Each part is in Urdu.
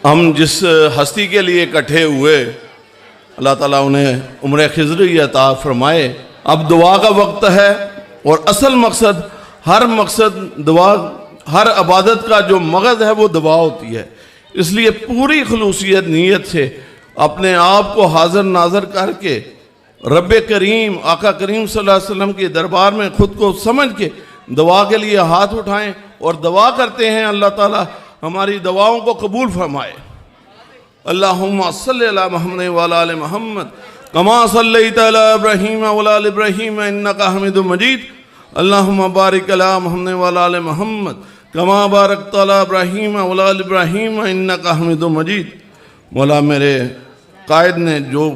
ہم جس ہستی کے لیے اکٹھے ہوئے اللہ تعالیٰ انہیں عمر خضری عطا فرمائے۔ اب دعا کا وقت ہے، اور اصل مقصد دعا، ہر عبادت کا جو مغز ہے وہ دعا ہوتی ہے۔ اس لیے پوری خلوصیت نیت سے اپنے آپ کو حاضر ناظر کر کے رب کریم آقا کریم صلی اللہ علیہ وسلم کے دربار میں خود کو سمجھ کے دعا کے لیے ہاتھ اٹھائیں اور دعا کرتے ہیں اللہ تعالیٰ ہماری دعاؤں کو قبول فرمائے۔ اللہم صلی علی محمد وعلی آل محمد کما صلیت علی ابراہیم وعلی آل ابراہیم انکا حمید مجید۔ اللہم بارک علی محمد وعلی آل محمد کما بارکت علی ابراہیم وعلی آل ابراہیم انکا حمید مجید۔ مولا میرے قائد نے جو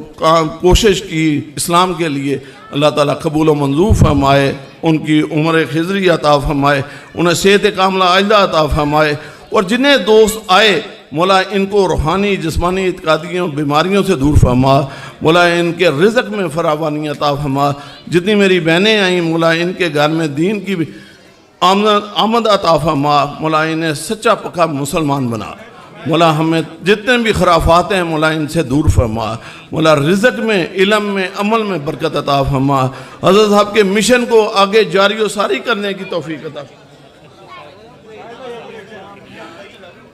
کوشش کی اسلام کے لیے، اللہ تعالیٰ قبول و منظور فرمائے، ان کی عمر خضری عطا فرمائے، انہیں صحت کاملہ عاجلہ عطا فرمائے، اور جنہیں دوست آئے مولا ان کو روحانی جسمانی اعتقادیوں بیماریوں سے دور فرما، مولا ان کے رزق میں فراوانی عطا فرما۔ جتنی میری بہنیں آئیں مولا ان کے گھر میں دین کی آمد عطا فرما، مولا انہیں سچا پکا مسلمان بنا۔ مولا ہمیں جتنے بھی خرافات ہیں مولا ان سے دور فرما، مولا رزق میں، علم میں، عمل میں برکت عطا فرما۔ حضرت صاحب کے مشن کو آگے جاری و ساری کرنے کی توفیق عطا فرما۔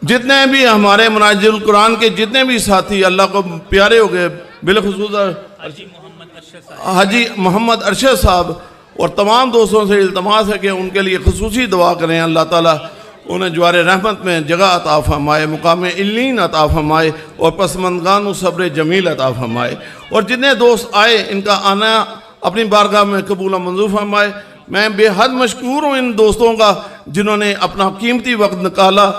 جتنے بھی ہمارے مناجل القرآن کے جتنے بھی ساتھی اللہ کو پیارے ہو گئے، بالخصوص حاجی محمد ارشد صاحب اور تمام دوستوں سے التماس ہے کہ ان کے لیے خصوصی دعا کریں، اللہ تعالیٰ انہیں جوار رحمت میں جگہ عطا فرمائے، مقام علین عطا فرمائے، اور پسماندگان و صبر جمیل عطا فرمائے۔ اور جتنے دوست آئے ان کا آنا اپنی بارگاہ میں قبول و منظور فرمائے۔ میں بے حد مشکور ہوں ان دوستوں کا جنہوں نے اپنا قیمتی وقت نکالا۔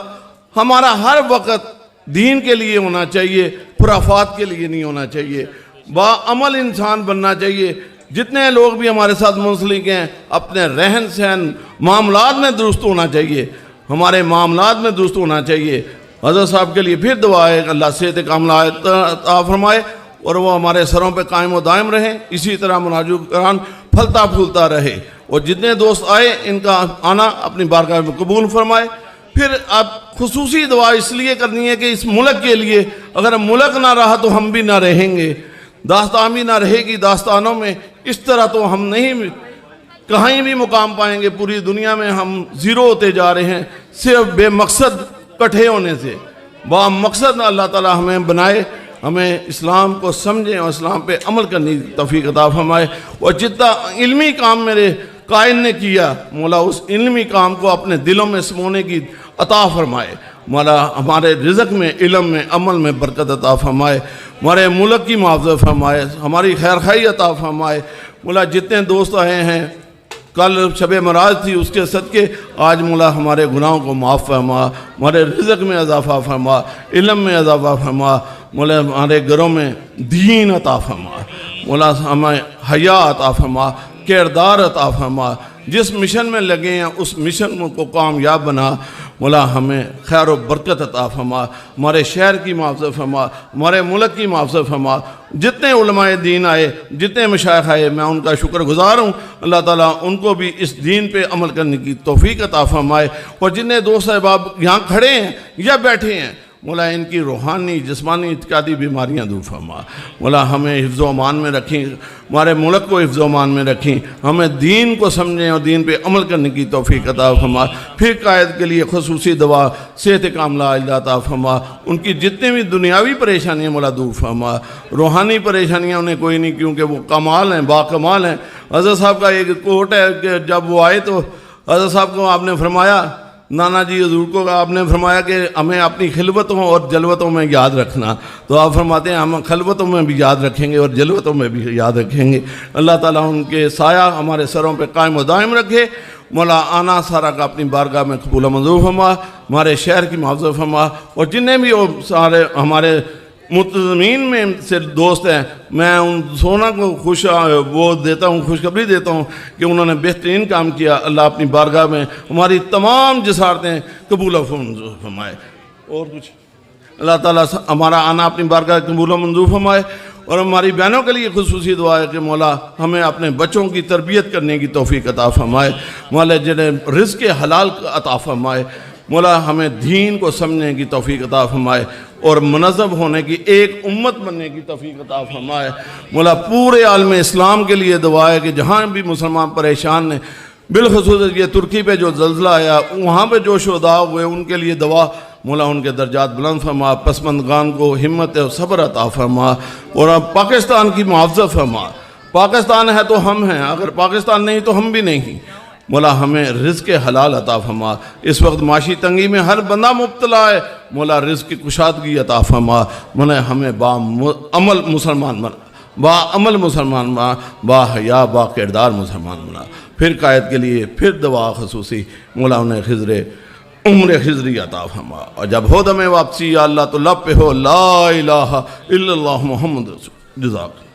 ہمارا ہر وقت دین کے لیے ہونا چاہیے، خرافات کے لیے نہیں ہونا چاہیے، باعمل انسان بننا چاہیے۔ جتنے لوگ بھی ہمارے ساتھ منسلک ہیں اپنے رہن سہن معاملات میں درست ہونا چاہیے، ہمارے معاملات میں درست ہونا چاہیے۔ حضرت صاحب کے لیے پھر دعا ہے کہ اللہ صحت کاملہ عطا فرمائے اور وہ ہمارے سروں پہ قائم و دائم رہیں، اسی طرح مناجل القرآن پھلتا پھولتا رہے، اور جتنے دوست آئے ان کا آنا اپنی بارگاہ میں قبول فرمائے۔ پھر اب خصوصی دعا اس لیے کرنی ہے کہ اس ملک کے لیے، اگر ملک نہ رہا تو ہم بھی نہ رہیں گے، داستان بھی نہ رہے گی داستانوں میں۔ اس طرح تو ہم نہیں کہیں بھی مقام پائیں گے، پوری دنیا میں ہم زیرو ہوتے جا رہے ہیں صرف بے مقصد کٹھے ہونے سے۔ با مقصد اللہ تعالیٰ ہمیں بنائے، ہمیں اسلام کو سمجھیں اور اسلام پہ عمل کرنے کی توفیق عطا فرمائے۔ اور جتنا علمی کام میرے قائد نے کیا مولا اس علمی کام کو اپنے دلوں میں سمونے کی عطا فرمائے۔ مولا ہمارے رزق میں، علم میں، عمل میں برکت عطا فرمائے، ہمارے ملک کی معاوضہ فرمائے، ہماری خیر خواہی عطا فرمائے۔ مولا جتنے دوست آئے ہیں، کل شب معراج تھی، اس کے صدقے آج مولا ہمارے گناہوں کو معاف فرما، ہمارے رزق میں اضافہ فرما، علم میں اضافہ فرما، مولا ہمارے گھروں میں دین عطا فرما، مولا ہمیں حیا عطا فرما، کردار عطا فرما۔ جس مشن میں لگے ہیں اس مشن کو کامیاب بنا، مولا ہمیں خیر و برکت عطا فرما، ہمارے شہر کی معاوضہ فرما، ہمارے ملک کی معاوضہ فرما۔ جتنے علماء دین آئے، جتنے مشائخ آئے، میں ان کا شکر گزار ہوں، اللہ تعالیٰ ان کو بھی اس دین پہ عمل کرنے کی توفیق عطا فرمائے۔ اور جتنے دوست احباب یہاں کھڑے ہیں یا بیٹھے ہیں مولا ان کی روحانی جسمانی اعتقادی بیماریاں دور فرما، مولا ہمیں حفظ و امان میں رکھیں، ہمارے ملک کو حفظ و امان میں رکھیں، ہمیں دین کو سمجھیں اور دین پہ عمل کرنے کی توفیق عطا فرما۔ پھر قائد کے لیے خصوصی دعا، صحت کاملہ عاجلہ عطا فرما، ان کی جتنے بھی دنیاوی پریشانیاں مولا دور فرما، روحانی پریشانیاں انہیں کوئی نہیں، کیونکہ وہ کمال ہیں، با کمال ہیں۔ حضرت صاحب کا ایک کوٹ ہے کہ جب وہ آئے تو حضرت صاحب کو آپ نے فرمایا، نانا جی حضور کو آپ نے فرمایا کہ ہمیں اپنی خلوتوں اور جلوتوں میں یاد رکھنا، تو آپ فرماتے ہیں ہم خلوتوں میں بھی یاد رکھیں گے اور جلوتوں میں بھی یاد رکھیں گے۔ اللہ تعالیٰ ان کے سایہ ہمارے سروں پہ قائم و دائم رکھے۔ مولا آنا سارا کا اپنی بارگاہ میں قبول و منظور فرما، ہمارے شہر کی معاوضہ فرما، اور جتنے بھی وہ سارے ہمارے متضمین میں سے دوست ہیں، میں ان سونا کو وہ دیتا ہوں، خوشخبری دیتا ہوں کہ انہوں نے بہترین کام کیا۔ اللہ اپنی بارگاہ میں ہماری تمام جسارتیں قبول و منظور فرمائے۔ اور کچھ اللہ تعالیٰ ہمارا آنا اپنی بارگاہ قبول و منظور فرمائے۔ اور ہماری بہنوں کے لیے خصوصی دعا ہے کہ مولا ہمیں اپنے بچوں کی تربیت کرنے کی توفیق عطا فرمائے، مولا جنہیں رزق حلال عطا فرمائے، مولا ہمیں دین کو سمجھنے کی توفیق عطا فرمائے اور منظم ہونے کی ایک امت بننے کی توفیق عطا فرمائے۔ مولا پورے عالم اسلام کے لیے دعا ہے کہ جہاں بھی مسلمان پریشان ہیں، بالخصوص یہ ترکی پہ جو زلزلہ آیا وہاں پہ جو شہداء ہوئے ان کے لیے دعا، مولا ان کے درجات بلند فرما، پسماندگان کو ہمت و صبر عطا فرما اور اب پاکستان کی معاوضت فرما۔ پاکستان ہے تو ہم ہیں، اگر پاکستان نہیں تو ہم بھی نہیں۔ مولا ہمیں رزق حلال عطا فرما۔ اس وقت معاشی تنگی میں ہر بندہ مبتلا ہے، مولا رزق کی کشادگی عطا فرما۔ مولا ہمیں با عمل مسلمان بنا، با عمل مسلمان بنا، با حیا با کردار مسلمان بنا۔ پھر قائد کے لیے پھر دعا خصوصی، مولا انہیں عمر خضری عطا فرما، اور جب ہو دم واپسی یا اللہ تو لب پہ ہو لا الہ الا اللہ محمد رسول۔ جزاک